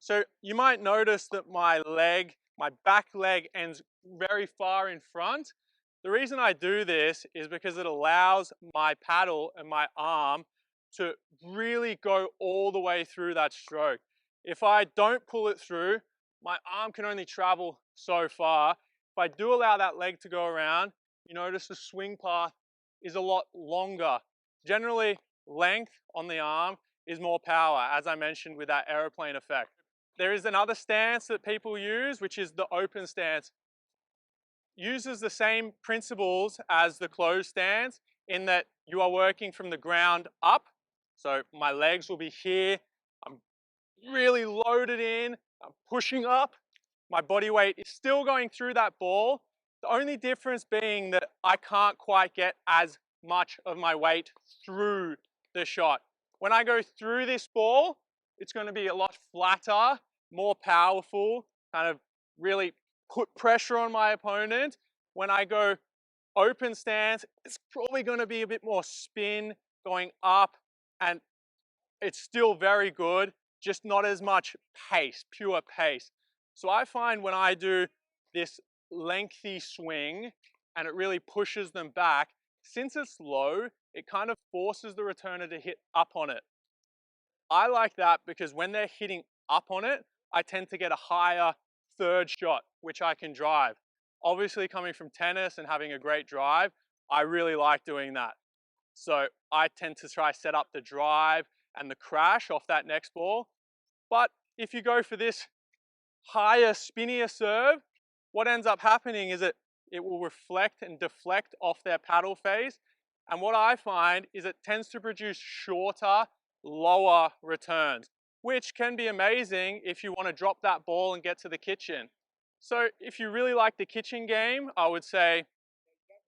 So you might notice that my back leg ends very far in front. The reason I do this is because it allows my paddle and my arm to really go all the way through that stroke. If I don't pull it through, my arm can only travel so far. If I do allow that leg to go around, you notice the swing path is a lot longer. Generally, length on the arm is more power, as I mentioned with that aeroplane effect. There is another stance that people use, which is the open stance. Uses the same principles as the closed stance in that you are working from the ground up. So my legs will be here. I'm really loaded in. I'm pushing up. My body weight is still going through that ball. The only difference being that I can't quite get as much of my weight through the shot. When I go through this ball, it's going to be a lot flatter, more powerful, kind of really put pressure on my opponent. When I go open stance, it's probably going to be a bit more spin going up, and it's still very good, just not as much pace, pure pace. So I find when I do this lengthy swing and it really pushes them back, since it's low, it kind of forces the returner to hit up on it. I like that because when they're hitting up on it, I tend to get a higher third shot, which I can drive. Obviously, coming from tennis and having a great drive, I really like doing that. So I tend to try set up the drive and the crash off that next ball. But if you go for this higher, spinnier serve, what ends up happening is it will reflect and deflect off their paddle face. And what I find is it tends to produce shorter, lower returns, which can be amazing if you want to drop that ball and get to the kitchen. So if you really like the kitchen game, I would say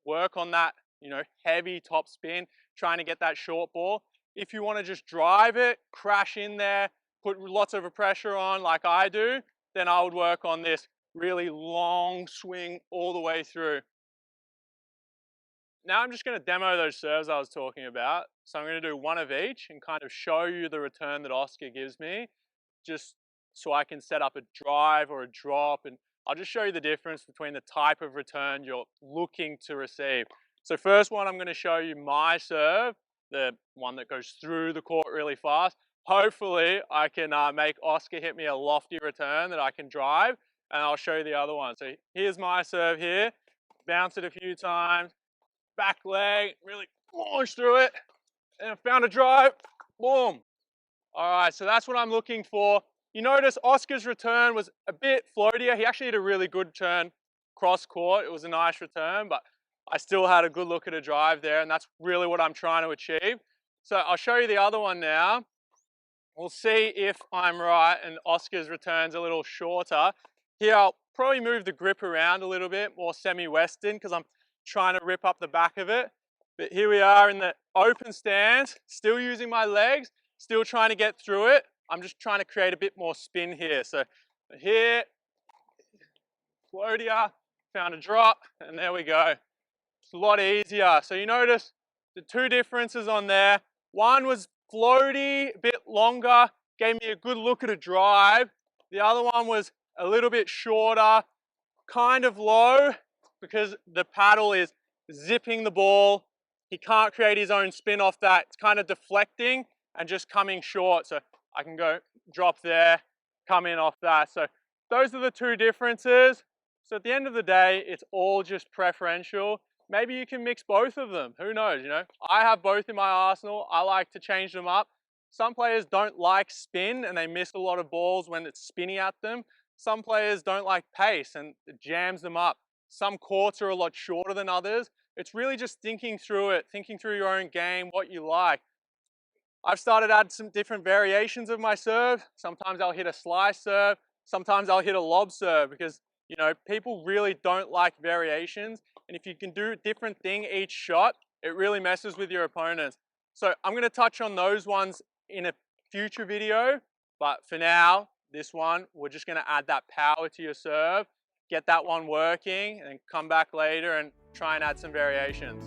work on that, heavy top spin, trying to get that short ball. If you want to just drive it, crash in there, put lots of pressure on like I do, then I would work on this really long swing all the way through. Now I'm just going to demo those serves I was talking about. So I'm going to do one of each and kind of show you the return that Oscar gives me, just so I can set up a drive or a drop, and I'll just show you the difference between the type of return you're looking to receive. So first one, I'm going to show you my serve, the one that goes through the court really fast. Hopefully I can make Oscar hit me a lofty return that I can drive, and I'll show you the other one. So here's my serve here, bounce it a few times, back leg, really launch through it, and I found a drive, boom. All right, so that's what I'm looking for. You notice Oscar's return was a bit floatier. He actually did a really good turn cross court. It was a nice return, but I still had a good look at a drive there, and that's really what I'm trying to achieve. So I'll show you the other one now. We'll see if I'm right and Oscar's return's a little shorter. Here I'll probably move the grip around a little bit, more semi-western, because I'm trying to rip up the back of it. But here we are in the open stance, still using my legs, still trying to get through it. I'm just trying to create a bit more spin here. So here, floatia, found a drop, and there we go. It's a lot easier. So you notice the two differences on there. One was floaty, a bit longer, gave me a good look at a drive. The other one was a little bit shorter, kind of low, because the paddle is zipping the ball. He can't create his own spin off that. It's kind of deflecting and just coming short. So I can go drop there, come in off that. So those are the two differences. So at the end of the day, it's all just preferential. Maybe you can mix both of them. Who knows, I have both in my arsenal. I like to change them up. Some players don't like spin and they miss a lot of balls when it's spinning at them. Some players don't like pace and it jams them up. Some courts are a lot shorter than others. It's really just thinking through it, thinking through your own game, what you like. I've started adding some different variations of my serve. Sometimes I'll hit a slice serve. Sometimes I'll hit a lob serve because, people really don't like variations. And if you can do a different thing each shot, it really messes with your opponents. So I'm going to touch on those ones in a future video. But for now, this one, we're just going to add that power to your serve, get that one working, and come back later and try and add some variations.